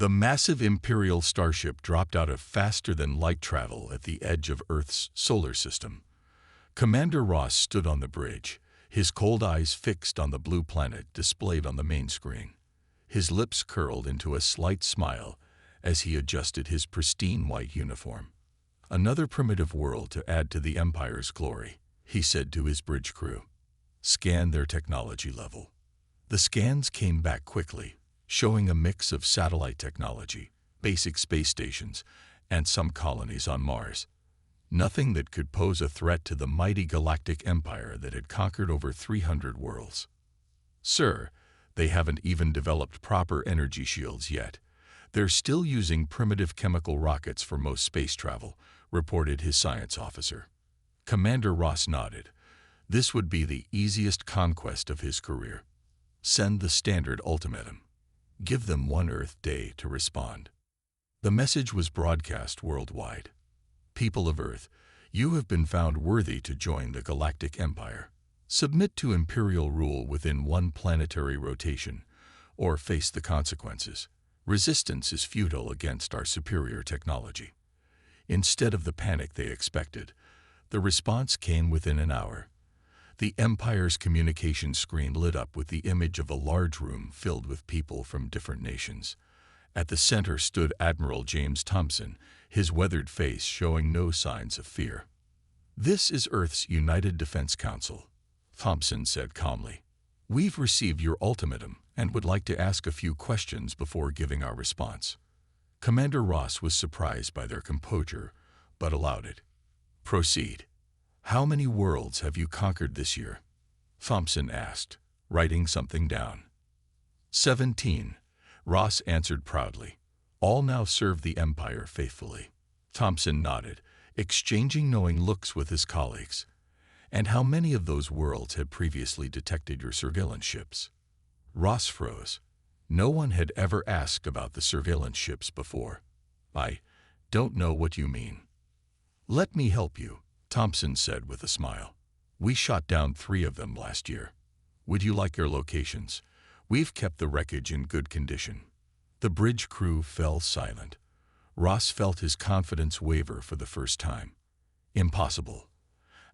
The massive Imperial starship dropped out of faster-than-light travel at the edge of Earth's solar system. Commander Ross stood on the bridge, his cold eyes fixed on the blue planet displayed on the main screen. His lips curled into a slight smile as he adjusted his pristine white uniform. "Another primitive world to add to the Empire's glory," he said to his bridge crew. "Scan their technology level." The scans came back quickly, showing a mix of satellite technology, basic space stations, and some colonies on Mars. Nothing that could pose a threat to the mighty Galactic Empire that had conquered over 300 worlds. "Sir, they haven't even developed proper energy shields yet. They're still using primitive chemical rockets for most space travel," reported his science officer. Commander Ross nodded. This would be the easiest conquest of his career. Send the standard ultimatum. Give them one Earth day to respond. The message was broadcast worldwide. "People of Earth, you have been found worthy to join the Galactic Empire. Submit to Imperial rule within one planetary rotation, or face the consequences. Resistance is futile against our superior technology." Instead of the panic they expected, the response came within an hour. The Empire's communication screen lit up with the image of a large room filled with people from different nations. At the center stood Admiral James Thompson, his weathered face showing no signs of fear. "This is Earth's United Defense Council," Thompson said calmly. "We've received your ultimatum and would like to ask a few questions before giving our response." Commander Ross was surprised by their composure, but allowed it. "Proceed. How many worlds have you conquered this year?" Thompson asked, writing something down. 17, Ross answered proudly. "All now serve the Empire faithfully." Thompson nodded, exchanging knowing looks with his colleagues. "And how many of those worlds had previously detected your surveillance ships?" Ross froze. No one had ever asked about the surveillance ships before. "I don't know what you mean." "Let me help you," Thompson said with a smile. "We shot down 3 of them last year. Would you like your locations? We've kept the wreckage in good condition." The bridge crew fell silent. Ross felt his confidence waver for the first time. "Impossible.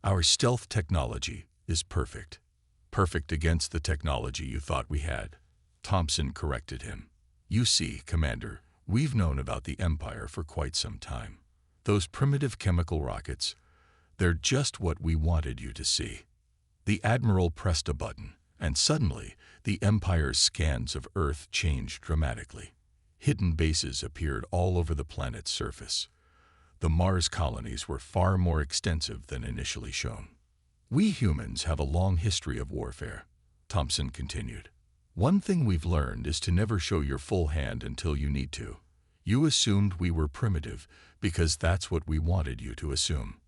Our stealth technology is perfect." "Perfect against the technology you thought we had," Thompson corrected him. "You see, Commander, we've known about the Empire for quite some time. Those primitive chemical rockets, they're just what we wanted you to see." The Admiral pressed a button, and suddenly the Empire's scans of Earth changed dramatically. Hidden bases appeared all over the planet's surface. The Mars colonies were far more extensive than initially shown. "We humans have a long history of warfare," Thompson continued. "One thing we've learned is to never show your full hand until you need to. You assumed we were primitive because that's what we wanted you to assume."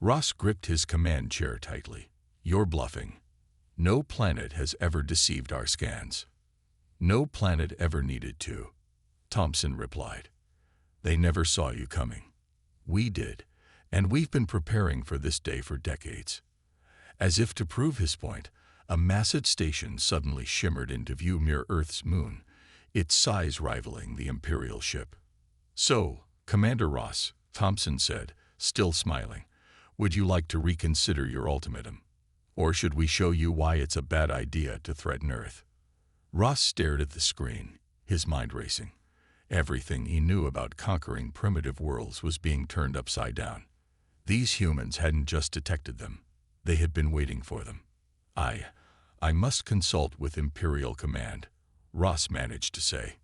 Ross gripped his command chair tightly. "You're bluffing. No planet has ever deceived our scans." "No planet ever needed to," Thompson replied. "They never saw you coming. We did, and we've been preparing for this day for decades." As if to prove his point, a massive station suddenly shimmered into view near Earth's moon, its size rivaling the Imperial ship. "So, Commander Ross," Thompson said, still smiling, "would you like to reconsider your ultimatum? Or should we show you why it's a bad idea to threaten Earth?" Ross stared at the screen, his mind racing. Everything he knew about conquering primitive worlds was being turned upside down. These humans hadn't just detected them. They had been waiting for them. I must consult with Imperial Command," Ross managed to say.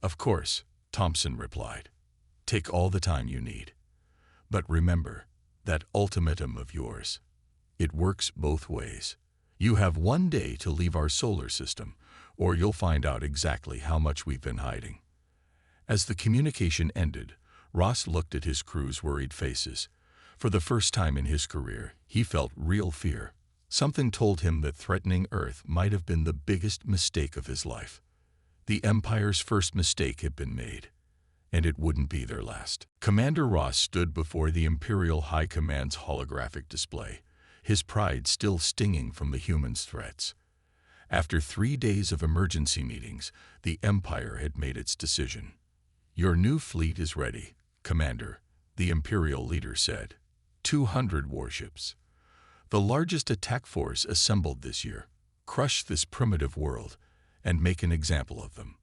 "Of course," Thompson replied. "Take all the time you need. But remember, that ultimatum of yours, it works both ways. You have one day to leave our solar system, or you'll find out exactly how much we've been hiding." As the communication ended, Ross looked at his crew's worried faces. For the first time in his career, he felt real fear. Something told him that threatening Earth might have been the biggest mistake of his life. The Empire's first mistake had been made, and it wouldn't be their last. Commander Ross stood before the Imperial High Command's holographic display, his pride still stinging from the humans' threats. After 3 days of emergency meetings, the Empire had made its decision. "Your new fleet is ready, Commander," the Imperial leader said. 200 warships. The largest attack force assembled this year. Crush this primitive world and make an example of them.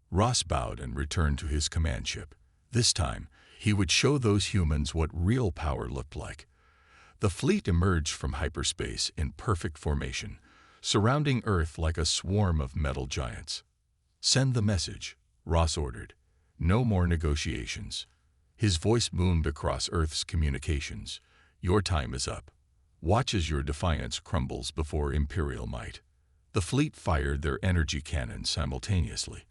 Ross bowed and returned to his command ship. This time, he would show those humans what real power looked like. The fleet emerged from hyperspace in perfect formation, surrounding Earth like a swarm of metal giants. "Send the message," Ross ordered. "No more negotiations." His voice boomed across Earth's communications. "Your time is up. Watch as your defiance crumbles before Imperial might." The fleet fired their energy cannons simultaneously.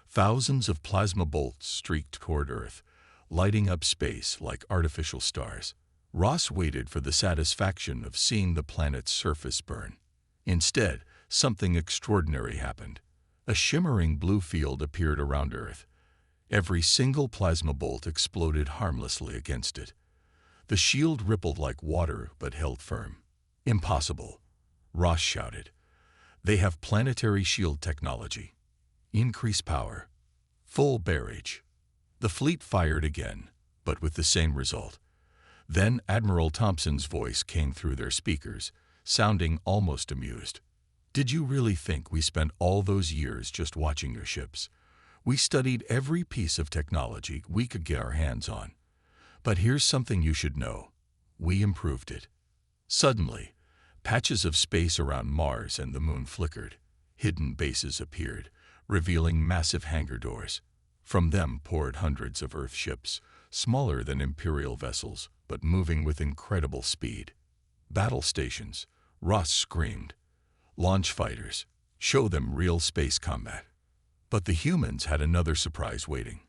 Thousands of plasma bolts streaked toward Earth, lighting up space like artificial stars. Ross waited for the satisfaction of seeing the planet's surface burn. Instead, something extraordinary happened. A shimmering blue field appeared around Earth. Every single plasma bolt exploded harmlessly against it. The shield rippled like water but held firm. "Impossible," Ross shouted. "They have planetary shield technology. Increase power. Full barrage." The fleet fired again, but with the same result. Then Admiral Thompson's voice came through their speakers, sounding almost amused. "Did you really think we spent all those years just watching your ships? We studied every piece of technology we could get our hands on. But here's something you should know. We improved it." Suddenly, patches of space around Mars and the Moon flickered. Hidden bases appeared, revealing massive hangar doors. From them poured hundreds of Earth ships, smaller than Imperial vessels, but moving with incredible speed. "Battle stations," Ross screamed. "Launch fighters. Show them real space combat." But the humans had another surprise waiting.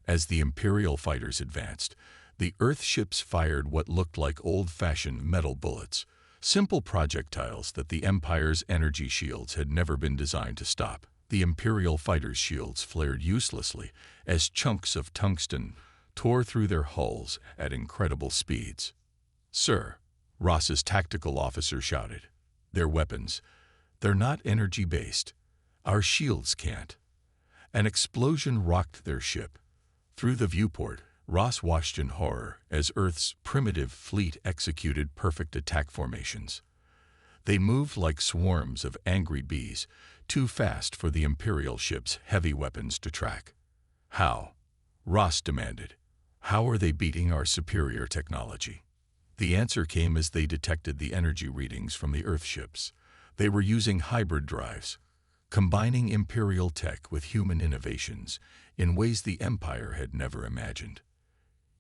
As the Imperial fighters advanced, the Earth ships fired what looked like old-fashioned metal bullets, simple projectiles that the Empire's energy shields had never been designed to stop. The Imperial fighters' shields flared uselessly as chunks of tungsten tore through their hulls at incredible speeds. "Sir," Ross's tactical officer shouted, "their weapons, they're not energy-based. Our shields can't." An explosion rocked their ship. Through the viewport, Ross watched in horror as Earth's primitive fleet executed perfect attack formations. They moved like swarms of angry bees, too fast for the Imperial ship's heavy weapons to track. "How?" Ross demanded. "How are they beating our superior technology?" The answer came as they detected the energy readings from the Earth ships. They were using hybrid drives, combining Imperial tech with human innovations in ways the Empire had never imagined.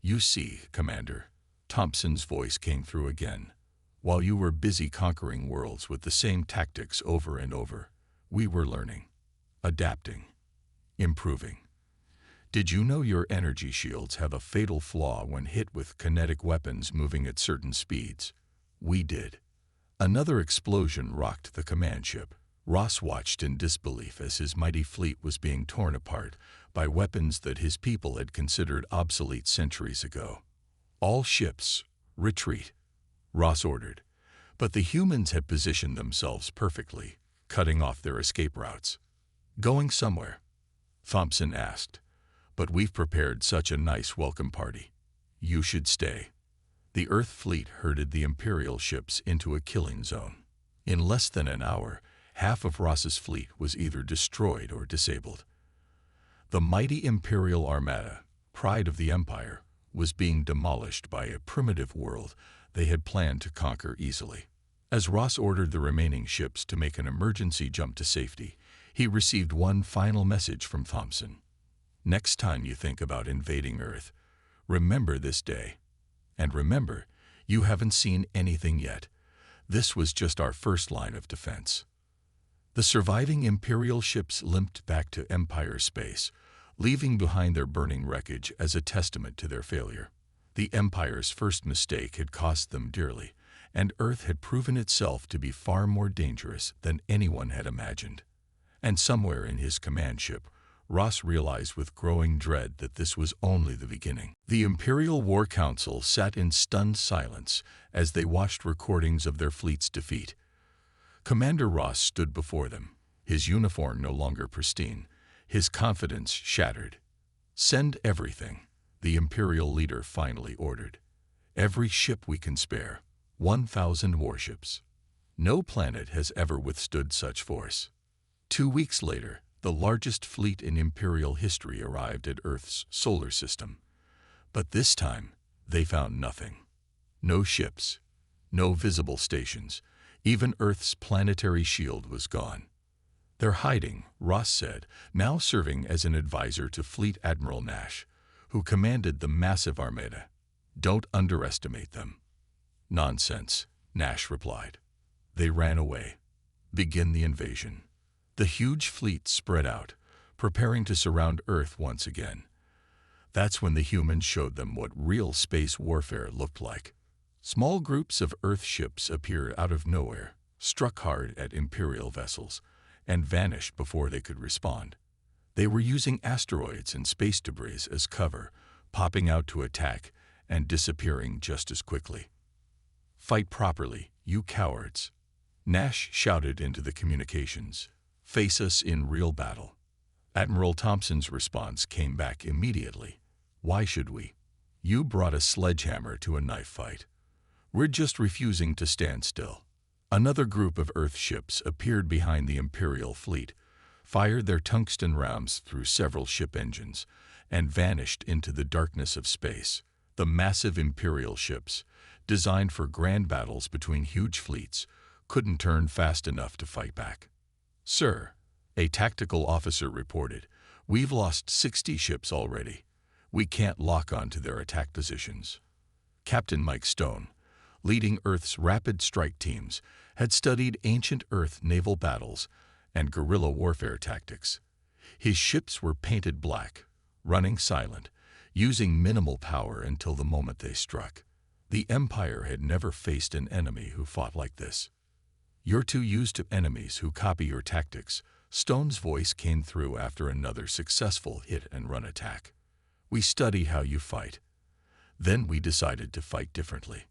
"You see, Commander," Thompson's voice came through again. "While you were busy conquering worlds with the same tactics over and over, we were learning, adapting, improving. Did you know your energy shields have a fatal flaw when hit with kinetic weapons moving at certain speeds? We did." Another explosion rocked the command ship. Ross watched in disbelief as his mighty fleet was being torn apart by weapons that his people had considered obsolete centuries ago. "All ships, retreat," Ross ordered. But the humans had positioned themselves perfectly, cutting off their escape routes. "Going somewhere?" Thompson asked. "But we've prepared such a nice welcome party. You should stay." The Earth fleet herded the Imperial ships into a killing zone. In less than an hour, half of Ross's fleet was either destroyed or disabled. The mighty Imperial Armada, pride of the Empire, was being demolished by a primitive world they had planned to conquer easily. As Ross ordered the remaining ships to make an emergency jump to safety, he received one final message from Thompson. "Next time you think about invading Earth, remember this day. And remember, you haven't seen anything yet. This was just our first line of defense." The surviving Imperial ships limped back to Empire space, leaving behind their burning wreckage as a testament to their failure. The Empire's first mistake had cost them dearly, and Earth had proven itself to be far more dangerous than anyone had imagined. And somewhere in his command ship, Ross realized with growing dread that this was only the beginning. The Imperial War Council sat in stunned silence as they watched recordings of their fleet's defeat. Commander Ross stood before them, his uniform no longer pristine, his confidence shattered. "Send everything," the Imperial leader finally ordered. "Every ship we can spare. 1,000 warships. No planet has ever withstood such force." 2 weeks later, the largest fleet in Imperial history arrived at Earth's solar system. But this time, they found nothing. No ships, no visible stations. Even Earth's planetary shield was gone. "They're hiding," Ross said, now serving as an advisor to Fleet Admiral Nash, who commanded the massive armada. "Don't underestimate them." "Nonsense," Nash replied. "They ran away. Begin the invasion." The huge fleet spread out, preparing to surround Earth once again. That's when the humans showed them what real space warfare looked like. Small groups of Earth ships appeared out of nowhere, struck hard at Imperial vessels, and vanished before they could respond. They were using asteroids and space debris as cover, popping out to attack and disappearing just as quickly. "Fight properly, you cowards," Nash shouted into the communications. "Face us in real battle." Admiral Thompson's response came back immediately. "Why should we? You brought a sledgehammer to a knife fight. We're just refusing to stand still." Another group of Earth ships appeared behind the Imperial fleet, fired their tungsten rams through several ship engines, and vanished into the darkness of space. The massive Imperial ships, designed for grand battles between huge fleets, couldn't turn fast enough to fight back. "Sir," a tactical officer reported, "we've lost 60 ships already. We can't lock on to their attack positions." Captain Mike Stone, leading Earth's rapid strike teams, had studied ancient Earth naval battles and guerrilla warfare tactics. His ships were painted black, running silent, using minimal power until the moment they struck. The Empire had never faced an enemy who fought like this. "You're too used to enemies who copy your tactics," Stone's voice came through after another successful hit-and-run attack. "We study how you fight. Then we decided to fight differently."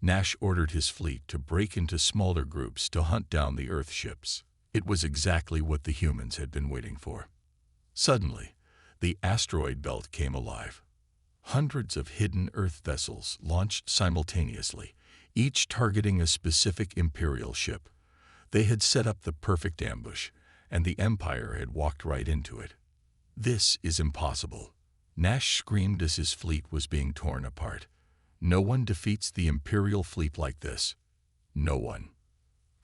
Nash ordered his fleet to break into smaller groups to hunt down the Earth ships. It was exactly what the humans had been waiting for. Suddenly, the asteroid belt came alive. Hundreds of hidden Earth vessels launched simultaneously, each targeting a specific Imperial ship. They had set up the perfect ambush, and the Empire had walked right into it. "This is impossible," Nash screamed as his fleet was being torn apart. "No one defeats the Imperial fleet like this. No one."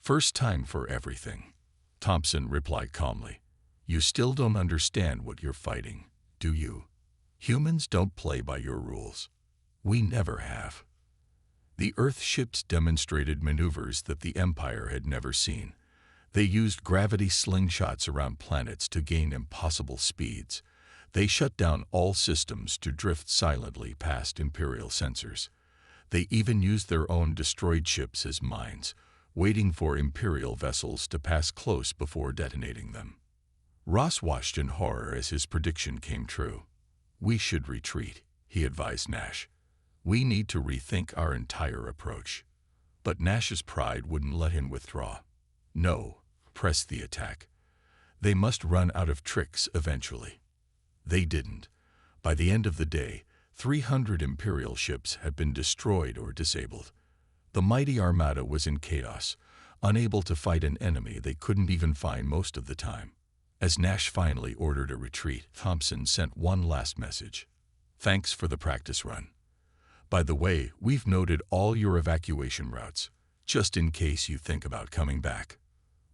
"First time for everything," Thompson replied calmly. "You still don't understand what you're fighting, do you? Humans don't play by your rules. We never have." The Earth ships demonstrated maneuvers that the Empire had never seen. They used gravity slingshots around planets to gain impossible speeds. They shut down all systems to drift silently past Imperial sensors. They even used their own destroyed ships as mines, waiting for Imperial vessels to pass close before detonating them. Ross watched in horror as his prediction came true. "We should retreat," he advised Nash. "We need to rethink our entire approach." But Nash's pride wouldn't let him withdraw. "No," pressed the attack. "They must run out of tricks eventually." They didn't. By the end of the day, 300 Imperial ships had been destroyed or disabled. The mighty armada was in chaos, unable to fight an enemy they couldn't even find most of the time. As Nash finally ordered a retreat, Thompson sent one last message. "Thanks for the practice run. By the way, we've noted all your evacuation routes, just in case you think about coming back."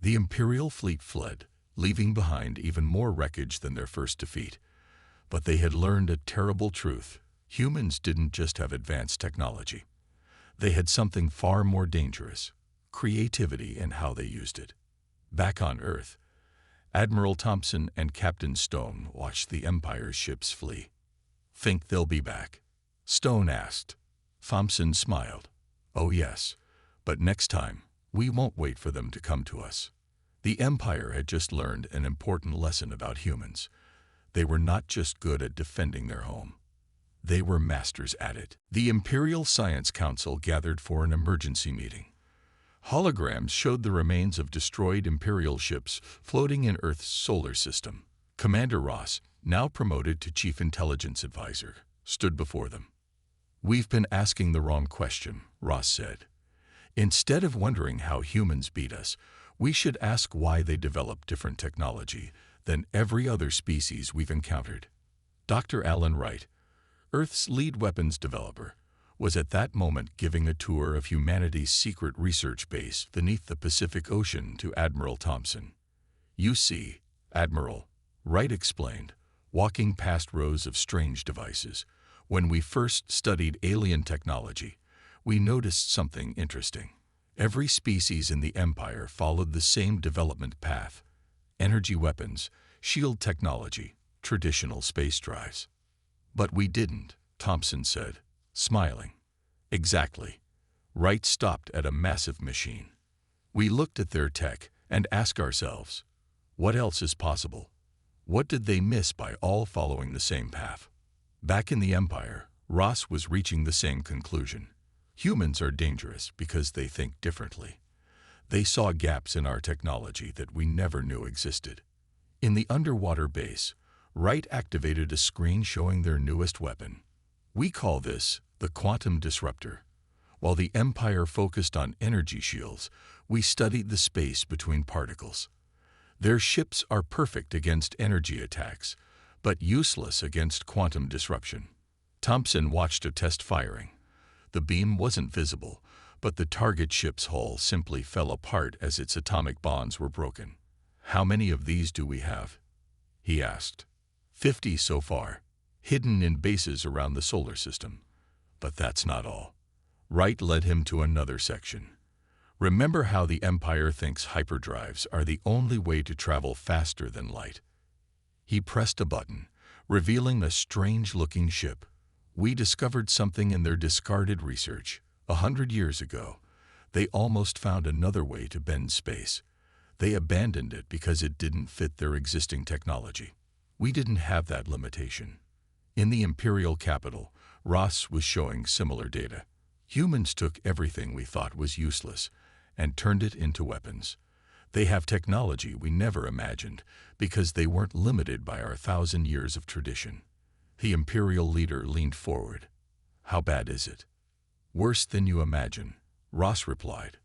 The Imperial fleet fled, leaving behind even more wreckage than their first defeat. But they had learned a terrible truth. Humans didn't just have advanced technology. They had something far more dangerous: creativity in how they used it. Back on Earth, Admiral Thompson and Captain Stone watched the Empire's ships flee. "Think they'll be back?" Stone asked. Thompson smiled. "Oh yes, but next time, we won't wait for them to come to us." The Empire had just learned an important lesson about humans. They were not just good at defending their home. They were masters at it. The Imperial Science Council gathered for an emergency meeting. Holograms showed the remains of destroyed Imperial ships floating in Earth's solar system. Commander Ross, now promoted to Chief Intelligence Advisor, stood before them. "We've been asking the wrong question," Ross said. "Instead of wondering how humans beat us, we should ask why they developed different technology than every other species we've encountered." Dr. Alan Wright, Earth's lead weapons developer, was at that moment giving a tour of humanity's secret research base beneath the Pacific Ocean to Admiral Thompson. "You see, Admiral," Wright explained, walking past rows of strange devices, "when we first studied alien technology, we noticed something interesting. Every species in the Empire followed the same development path: energy weapons, shield technology, traditional space drives. But we didn't," Thompson said, smiling. "Exactly." Wright stopped at a massive machine. "We looked at their tech and asked ourselves, what else is possible? What did they miss by all following the same path?" Back in the Empire, Ross was reaching the same conclusion. Humans are dangerous because they think differently. They saw gaps in our technology that we never knew existed. In the underwater base, Wright activated a screen showing their newest weapon. "We call this the quantum disruptor." While the Empire focused on energy shields, we studied the space between particles. "Their ships are perfect against energy attacks, but useless against quantum disruption." Thompson watched a test firing. The beam wasn't visible, but the target ship's hull simply fell apart as its atomic bonds were broken. "How many of these do we have?" he asked. 50 so far, hidden in bases around the solar system. But that's not all." Wright led him to another section. "Remember how the Empire thinks hyperdrives are the only way to travel faster than light?" He pressed a button, revealing a strange-looking ship. "We discovered something in their discarded research. 100 years ago, they almost found another way to bend space. They abandoned it because it didn't fit their existing technology. We didn't have that limitation." In the Imperial capital, Ross was showing similar data. "Humans took everything we thought was useless and turned it into weapons. They have technology we never imagined because they weren't limited by our 1,000 years of tradition." The Imperial leader leaned forward. "How bad is it?" "Worse than you imagine," Ross replied.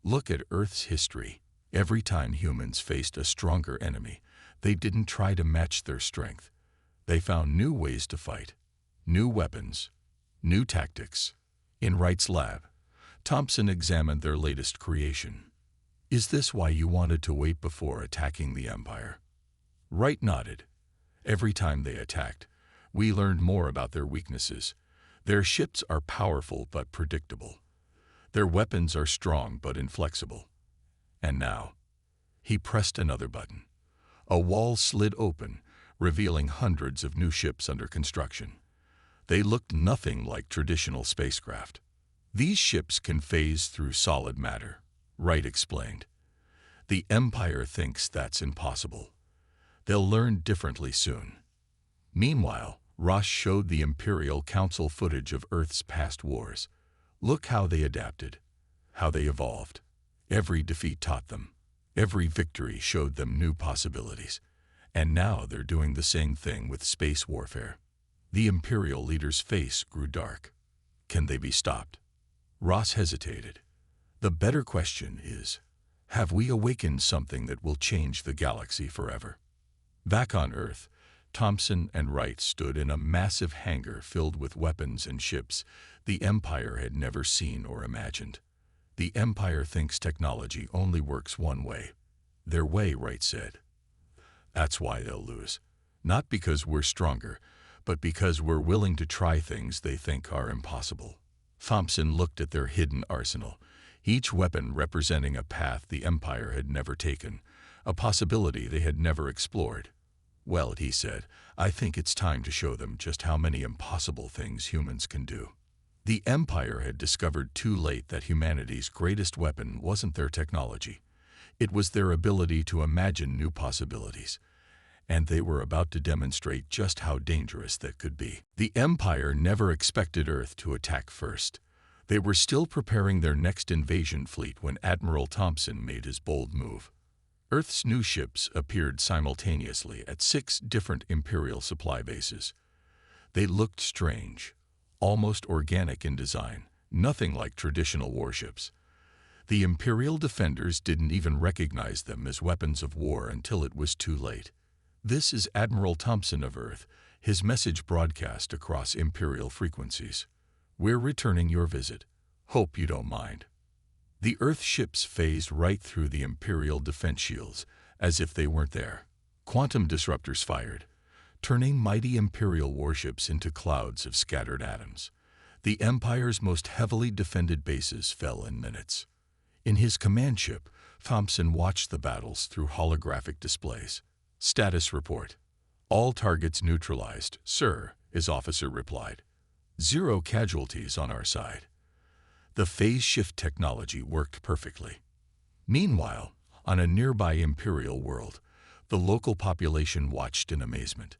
"Look at Earth's history. Every time humans faced a stronger enemy, they didn't try to match their strength. They found new ways to fight, new weapons, new tactics." In Wright's lab, Thompson examined their latest creation. "Is this why you wanted to wait before attacking the Empire?" Wright nodded. "Every time they attacked, we learned more about their weaknesses. Their ships are powerful but predictable. Their weapons are strong but inflexible. And now," he pressed another button. A wall slid open, revealing hundreds of new ships under construction. They looked nothing like traditional spacecraft. "These ships can phase through solid matter," Wright explained. "The Empire thinks that's impossible. They'll learn differently soon." Meanwhile, Ross showed the Imperial Council footage of Earth's past wars. "Look how they adapted, how they evolved. Every defeat taught them. Every victory showed them new possibilities. And now they're doing the same thing with space warfare." The Imperial leader's face grew dark. "Can they be stopped?" Ross hesitated. "The better question is, have we awakened something that will change the galaxy forever?" Back on Earth, Thompson and Wright stood in a massive hangar filled with weapons and ships the Empire had never seen or imagined. "The Empire thinks technology only works one way." "Their way," Wright said. "That's why they'll lose. Not because we're stronger, but because we're willing to try things they think are impossible." Thompson looked at their hidden arsenal, each weapon representing a path the Empire had never taken, a possibility they had never explored. "Well," he said, "I think it's time to show them just how many impossible things humans can do." The Empire had discovered too late that humanity's greatest weapon wasn't their technology. It was their ability to imagine new possibilities. And they were about to demonstrate just how dangerous that could be. The Empire never expected Earth to attack first. They were still preparing their next invasion fleet when Admiral Thompson made his bold move. Earth's new ships appeared simultaneously at 6 different Imperial supply bases. They looked strange, almost organic in design, nothing like traditional warships. The Imperial defenders didn't even recognize them as weapons of war until it was too late. This is Admiral Thompson of Earth, his message broadcast across Imperial frequencies. We're returning your visit. Hope you don't mind. The Earth ships phased right through the Imperial defense shields, as if they weren't there. Quantum disruptors fired, turning mighty Imperial warships into clouds of scattered atoms. The Empire's most heavily defended bases fell in minutes. In his command ship, Thompson watched the battles through holographic displays. Status report. All targets neutralized, sir, his officer replied. 0 casualties on our side. The phase shift technology worked perfectly. Meanwhile, on a nearby Imperial world, the local population watched in amazement.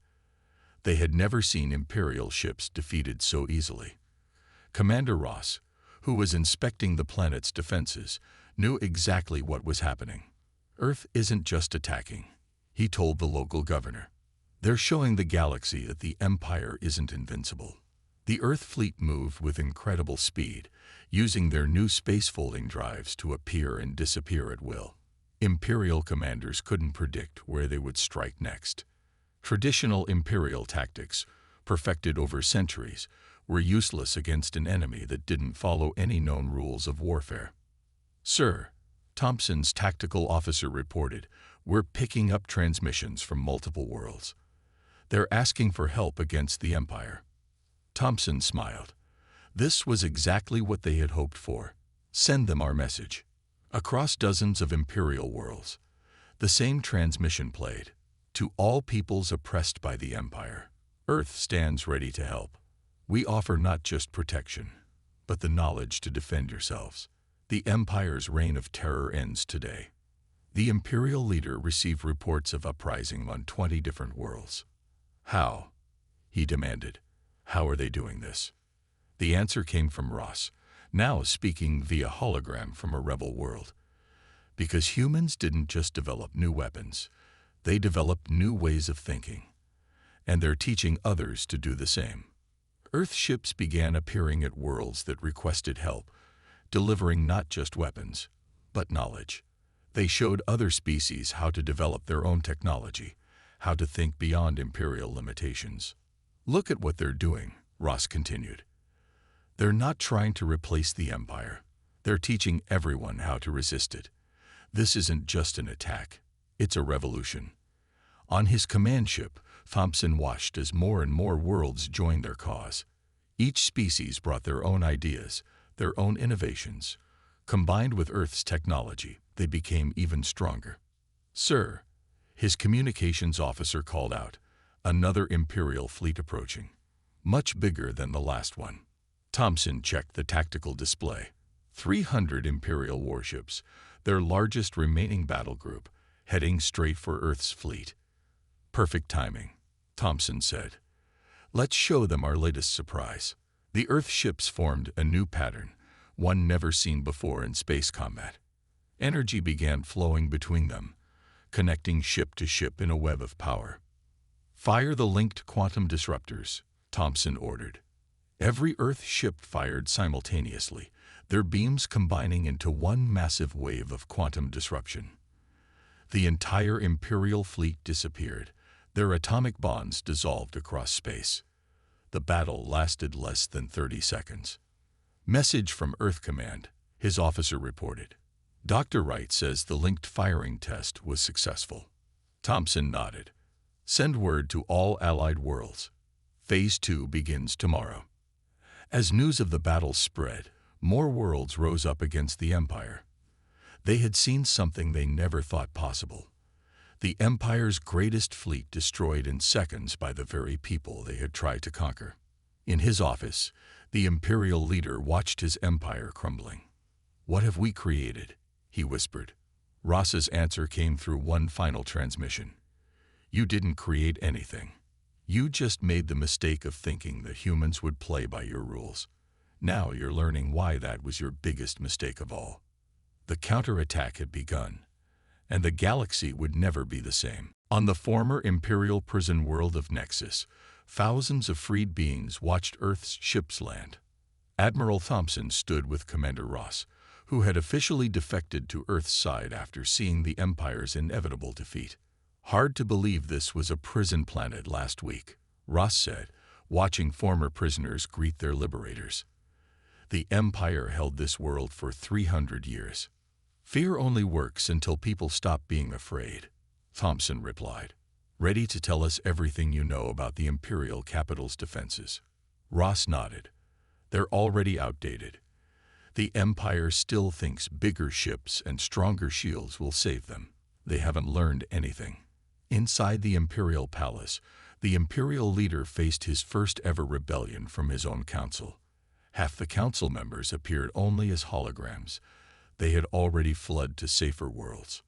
They had never seen Imperial ships defeated so easily. Commander Ross, who was inspecting the planet's defenses, knew exactly what was happening. Earth isn't just attacking, he told the local governor. They're showing the galaxy that the Empire isn't invincible. The Earth fleet moved with incredible speed, using their new space-folding drives to appear and disappear at will. Imperial commanders couldn't predict where they would strike next. Traditional Imperial tactics, perfected over centuries, were useless against an enemy that didn't follow any known rules of warfare. Sir, Thompson's tactical officer reported, we're picking up transmissions from multiple worlds. They're asking for help against the Empire. Thompson smiled. This was exactly what they had hoped for. Send them our message. Across dozens of Imperial worlds, the same transmission played. To all peoples oppressed by the Empire, Earth stands ready to help. We offer not just protection, but the knowledge to defend yourselves. The Empire's reign of terror ends today. The Imperial leader received reports of uprising on 20 different worlds. How? He demanded. How are they doing this? The answer came from Ross, now speaking via hologram from a rebel world. Because humans didn't just develop new weapons, they developed new ways of thinking. And they're teaching others to do the same. Earth ships began appearing at worlds that requested help, delivering not just weapons, but knowledge. They showed other species how to develop their own technology, how to think beyond Imperial limitations. Look at what they're doing, Ross continued. They're not trying to replace the Empire. They're teaching everyone how to resist it. This isn't just an attack. It's a revolution. On his command ship, Thompson watched as more and more worlds joined their cause. Each species brought their own ideas, their own innovations. Combined with Earth's technology, they became even stronger. Sir, his communications officer called out, another Imperial fleet approaching, much bigger than the last one. Thompson checked the tactical display. 300 Imperial warships, their largest remaining battle group, heading straight for Earth's fleet. Perfect timing, Thompson said. Let's show them our latest surprise. The Earth ships formed a new pattern, one never seen before in space combat. Energy began flowing between them, connecting ship to ship in a web of power. Fire the linked quantum disruptors, Thompson ordered. Every Earth ship fired simultaneously, their beams combining into one massive wave of quantum disruption. The entire Imperial fleet disappeared, their atomic bonds dissolved across space. The battle lasted less than 30 seconds. Message from Earth Command, his officer reported. Dr. Wright says the linked firing test was successful. Thompson nodded. Send word to all allied worlds. Phase 2 begins tomorrow. As news of the battle spread, more worlds rose up against the Empire. They had seen something they never thought possible. The Empire's greatest fleet destroyed in seconds by the very people they had tried to conquer. In his office, the Imperial leader watched his empire crumbling. What have we created? He whispered. Ross's answer came through one final transmission. You didn't create anything. You just made the mistake of thinking that humans would play by your rules. Now you're learning why that was your biggest mistake of all. The counterattack had begun, and the galaxy would never be the same. On the former Imperial prison world of Nexus, thousands of freed beings watched Earth's ships land. Admiral Thompson stood with Commander Ross, who had officially defected to Earth's side after seeing the Empire's inevitable defeat. "Hard to believe this was a prison planet last week," Ross said, watching former prisoners greet their liberators. "The Empire held this world for 300 years. Fear only works until people stop being afraid," Thompson replied. "Ready to tell us everything you know about the Imperial capital's defenses?" Ross nodded. "They're already outdated. The Empire still thinks bigger ships and stronger shields will save them. They haven't learned anything." Inside the Imperial Palace, the Imperial leader faced his first-ever rebellion from his own council. Half the council members appeared only as holograms. They had already fled to safer worlds.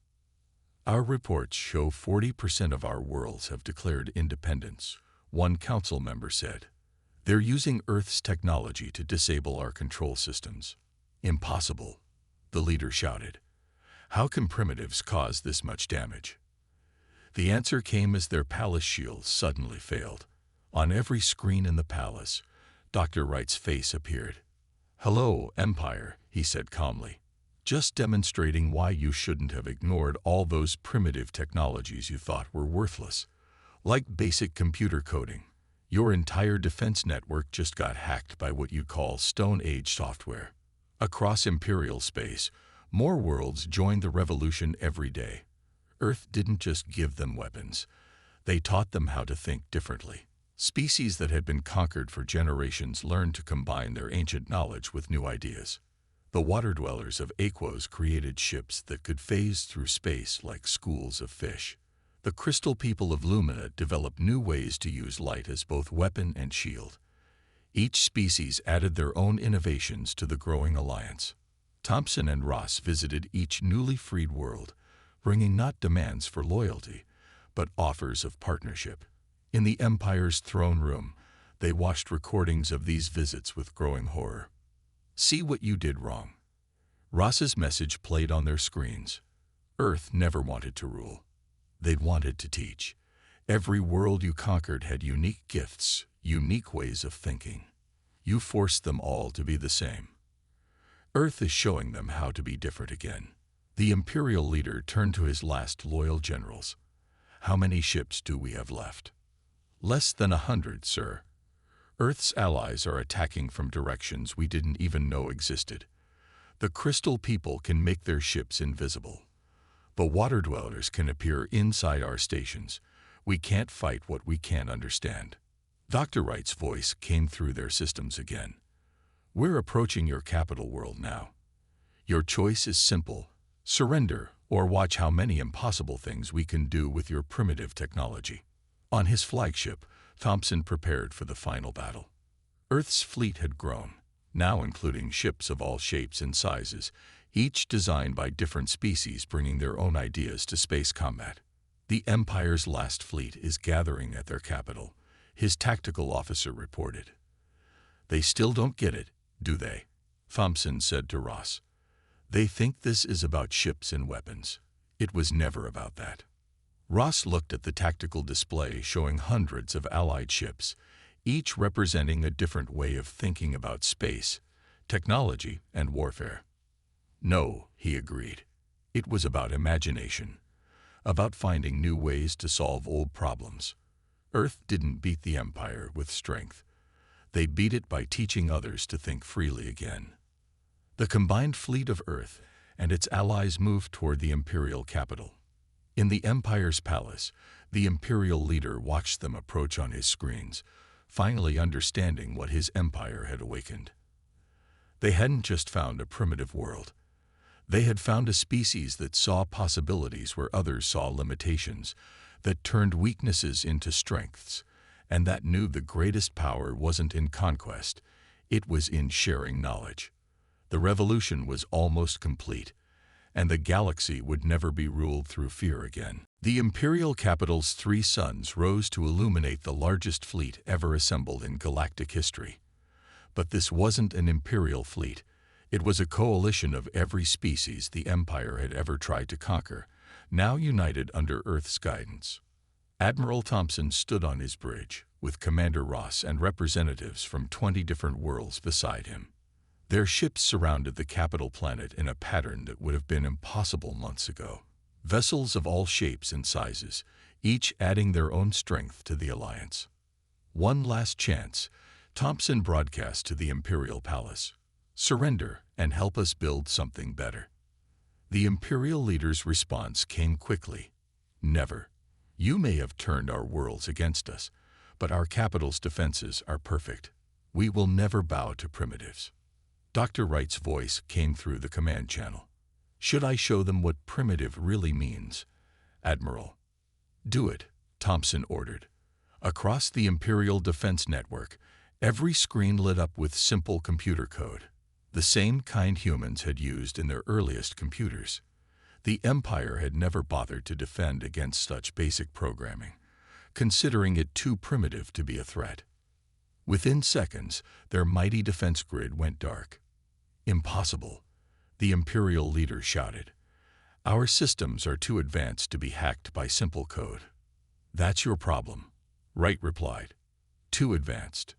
"Our reports show 40% of our worlds have declared independence," one council member said. "They're using Earth's technology to disable our control systems." "Impossible," the leader shouted. "How can primitives cause this much damage?" The answer came as their palace shields suddenly failed. On every screen in the palace, Dr. Wright's face appeared. "Hello, Empire," he said calmly. "Just demonstrating why you shouldn't have ignored all those primitive technologies you thought were worthless. Like basic computer coding. Your entire defense network just got hacked by what you call Stone Age software." Across Imperial space, more worlds joined the revolution every day. Earth didn't just give them weapons. They taught them how to think differently. Species that had been conquered for generations learned to combine their ancient knowledge with new ideas. The water dwellers of Aquos created ships that could phase through space like schools of fish. The crystal people of Lumina developed new ways to use light as both weapon and shield. Each species added their own innovations to the growing alliance. Thompson and Ross visited each newly freed world, bringing not demands for loyalty, but offers of partnership. In the Empire's throne room, they watched recordings of these visits with growing horror. "See what you did wrong." Ross's message played on their screens. Earth never wanted to rule. They'd wanted to teach. Every world you conquered had unique gifts, unique ways of thinking. You forced them all to be the same. Earth is showing them how to be different again. The Imperial leader turned to his last loyal generals. "How many ships do we have left?" "Less than 100, sir. Earth's allies are attacking from directions we didn't even know existed. The crystal people can make their ships invisible. The water dwellers can appear inside our stations. We can't fight what we can't understand." Dr. Wright's voice came through their systems again. "We're approaching your capital world now. Your choice is simple. Surrender, or watch how many impossible things we can do with your primitive technology." On his flagship, Thompson prepared for the final battle. Earth's fleet had grown, now including ships of all shapes and sizes, each designed by different species bringing their own ideas to space combat. "The Empire's last fleet is gathering at their capital," his tactical officer reported. "They still don't get it, do they?" Thompson said to Ross. "They think this is about ships and weapons. It was never about that." Ross looked at the tactical display showing hundreds of Allied ships, each representing a different way of thinking about space, technology, and warfare. "No," he agreed. "It was about imagination, about finding new ways to solve old problems. Earth didn't beat the Empire with strength. They beat it by teaching others to think freely again." The combined fleet of Earth and its allies moved toward the Imperial capital. In the Empire's palace, the Imperial leader watched them approach on his screens, finally understanding what his empire had awakened. They hadn't just found a primitive world. They had found a species that saw possibilities where others saw limitations, that turned weaknesses into strengths, and that knew the greatest power wasn't in conquest, it was in sharing knowledge. The revolution was almost complete, and the galaxy would never be ruled through fear again. The Imperial capital's 3 suns rose to illuminate the largest fleet ever assembled in galactic history. But this wasn't an Imperial fleet. It was a coalition of every species the Empire had ever tried to conquer, now united under Earth's guidance. Admiral Thompson stood on his bridge, with Commander Ross and representatives from 20 different worlds beside him. Their ships surrounded the capital planet in a pattern that would have been impossible months ago. Vessels of all shapes and sizes, each adding their own strength to the alliance. One last chance, Thompson broadcast to the Imperial Palace. Surrender and help us build something better. The Imperial leader's response came quickly. Never. You may have turned our worlds against us, but our capital's defenses are perfect. We will never bow to primitives. Dr. Wright's voice came through the command channel. Should I show them what primitive really means? Admiral. Do it, Thompson ordered. Across the Imperial Defense Network, every screen lit up with simple computer code, the same kind humans had used in their earliest computers. The Empire had never bothered to defend against such basic programming, considering it too primitive to be a threat. Within seconds, their mighty defense grid went dark. Impossible, the Imperial leader shouted. Our systems are too advanced to be hacked by simple code. That's your problem, Wright replied. Too advanced.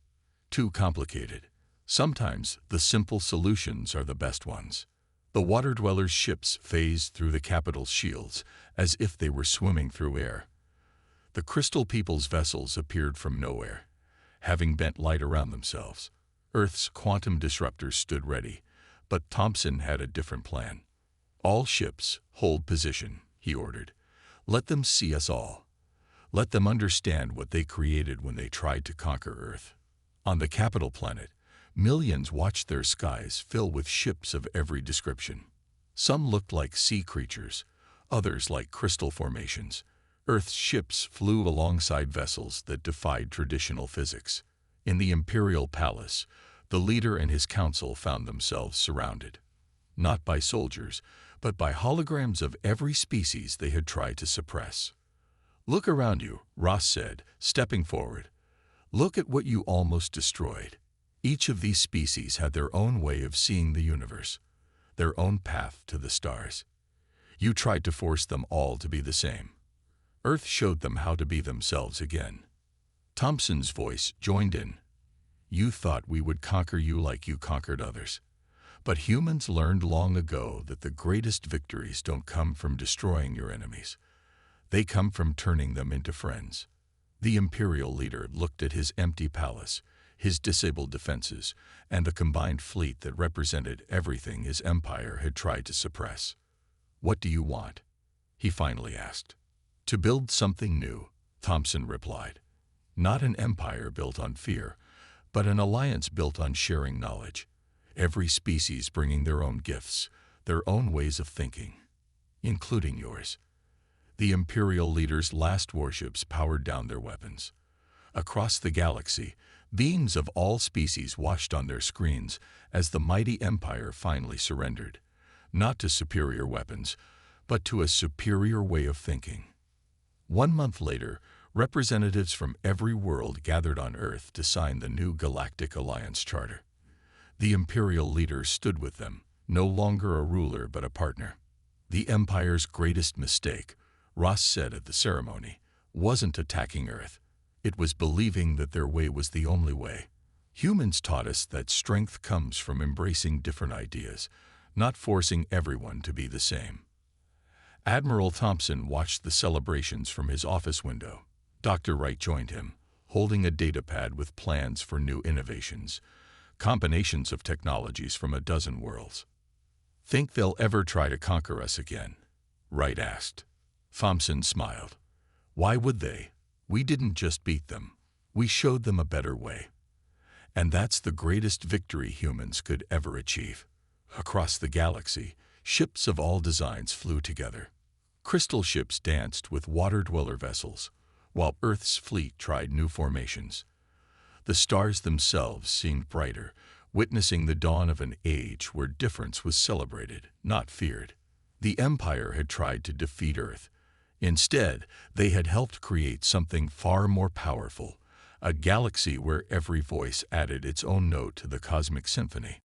Too complicated. Sometimes the simple solutions are the best ones. The water dwellers' ships phased through the capital's shields as if they were swimming through air. The Crystal People's vessels appeared from nowhere, having bent light around themselves. Earth's quantum disruptors stood ready, but Thompson had a different plan. All ships, hold position, he ordered. Let them see us all. Let them understand what they created when they tried to conquer Earth. On the capital planet, millions watched their skies fill with ships of every description. Some looked like sea creatures, others like crystal formations. Earth's ships flew alongside vessels that defied traditional physics. In the Imperial Palace, the leader and his council found themselves surrounded, not by soldiers, but by holograms of every species they had tried to suppress. Look around you, Ross said, stepping forward. Look at what you almost destroyed. Each of these species had their own way of seeing the universe, their own path to the stars. You tried to force them all to be the same. Earth showed them how to be themselves again. Thompson's voice joined in. You thought we would conquer you like you conquered others. But humans learned long ago that the greatest victories don't come from destroying your enemies. They come from turning them into friends. The Imperial leader looked at his empty palace, his disabled defenses, and the combined fleet that represented everything his empire had tried to suppress. What do you want? He finally asked. To build something new, Thompson replied. Not an empire built on fear, but an alliance built on sharing knowledge. Every species bringing their own gifts, their own ways of thinking, including yours. The Imperial leader's last warships powered down their weapons. Across the galaxy, beings of all species watched on their screens as the mighty empire finally surrendered, not to superior weapons, but to a superior way of thinking. 1 month later, representatives from every world gathered on Earth to sign the new Galactic Alliance Charter. The Imperial leader stood with them, no longer a ruler but a partner. The Empire's greatest mistake, Ross said at the ceremony, wasn't attacking Earth. It was believing that their way was the only way. Humans taught us that strength comes from embracing different ideas, not forcing everyone to be the same. Admiral Thompson watched the celebrations from his office window. Dr. Wright joined him, holding a datapad with plans for new innovations, combinations of technologies from a dozen worlds. Think they'll ever try to conquer us again? Wright asked. Thompson smiled. Why would they? We didn't just beat them. We showed them a better way. And that's the greatest victory humans could ever achieve. Across the galaxy, ships of all designs flew together. Crystal ships danced with water-dweller vessels, while Earth's fleet tried new formations. The stars themselves seemed brighter, witnessing the dawn of an age where difference was celebrated, not feared. The Empire had tried to defeat Earth. Instead, they had helped create something far more powerful, a galaxy where every voice added its own note to the cosmic symphony.